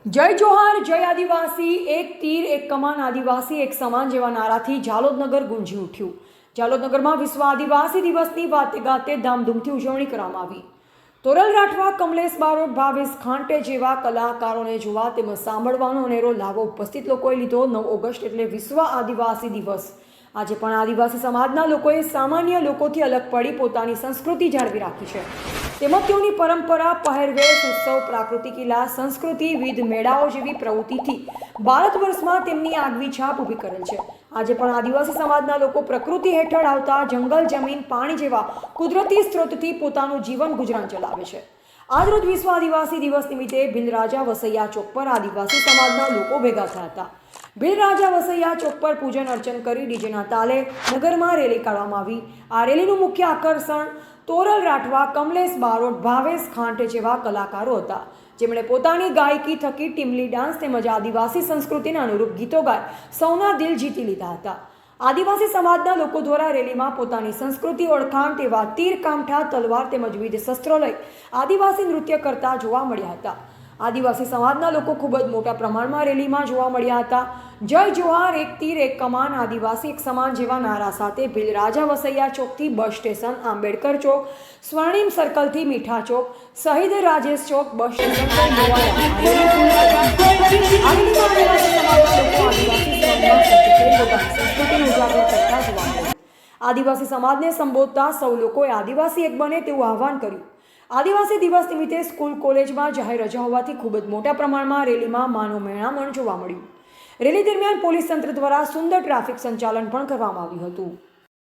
જય જોહાર જય આદિવાસી, એક તીર એક કમાન, આદિવાસી એક સમાન જેવા નારાથી જાલોદનગર ગુંજી ઉઠ્યું. જાલોદનગરમાં વિશ્વ આદિવાસી દિવસની વાતે ગાતે ધામધૂમથી ઉજવણી કરવામાં આવી. તોરલ રાઠવા, કમલેશ બારોટ, ભાવેશ ખાંટે જેવા કલાકારોને જોવા તેમજ સાંભળવાનો અનેરો લાભો ઉપસ્થિત લોકોએ લીધો. 9 ઓગસ્ટ એટલે વિશ્વ આદિવાસી દિવસ. આજે પણ આદિવાસી સમાજના લોકોએ સામાન્ય લોકોથી અલગ પડી પોતાની સંસ્કૃતિ જાળવી રાખી છે. તેમજ તેઓની પરંપરા, પહેરવેશ, ઉત્સવ, પ્રાકૃતિક ઇલા, સંસ્કૃતિ, વિવિધ મેળાઓ જેવી પ્રવૃત્તિથી ભારત વર્ષમાં તેમની આગવી છાપ ઊભી કરેલ છે. આજે પણ આદિવાસી સમાજના લોકો પ્રકૃતિ હેઠળ આવતા જંગલ, જમીન, પાણી જેવા કુદરતી સ્ત્રોતથી પોતાનું જીવન ગુજરાન ચલાવે છે. આજરોજ વિશ્વ આદિવાસી દિવસ નિમિત્તે ભીલરાજા વસૈયા ચોક પર આદિવાસી સમાજના લોકો ભેગા થયા હતા. ભીલરાજા વસૈયા ચોક પર પૂજન અર્ચન કરી ડીજેના તાલે નગરમાં રેલી કાઢવામાં આવી. આ રેલીનું મુખ્ય આકર્ષણ તોરલ રાઠવા, કમલેશ બારોટ, ભાવેશ ખાંટે જેવા કલાકારો હતા, જેમણે પોતાની ગાયકી થકી ટીમલી ડાન્સ તેમજ આદિવાસી સંસ્કૃતિના અનુરૂપ ગીતો ગાઈ સૌના દિલ જીતી લીધા હતા. આદિવાસી સમાજના લોકો દ્વારા રેલીમાં પોતાની સંસ્કૃતિ ઓળખાણ તેવા તીર, કામઠા, તલવાર તેમજ વિવિધ શસ્ત્રો લઈ આદિવાસી નૃત્ય કરતા જોવા મળ્યા હતા. આદિવાસી સમાજના લોકો ખૂબ જ મોટા પ્રમાણમાં રેલીમાં જોવા મળ્યા હતા. જય જોહાર, એક તીર એક કમાન, આદિવાસી એક સમાન જેવા નારા સાથે ભીલરાજા વસૈયા ચોકથી બસ સ્ટેશન, આંબેડકર ચોક, સ્વર્ણિમ સર્કલથી મીઠા ચોક, શહીદ રાજેશ ચોક, બસ સ્ટેશન આદિવાસી સમાજને સંબોધતા સૌ લોકોએ આદિવાસી એક બને તેવું આહવાન કર્યું. આદિવાસી દિવસ નિમિત્તે સ્કૂલ, કોલેજમાં જાહેર રજા હોવાથી ખૂબ જ મોટા પ્રમાણમાં રેલીમાં માનવ મેળામણ જોવા મળ્યું. રેલી દરમિયાન પોલીસ તંત્ર દ્વારા સુંદર ટ્રાફિક સંચાલન પણ કરવામાં આવ્યું હતું.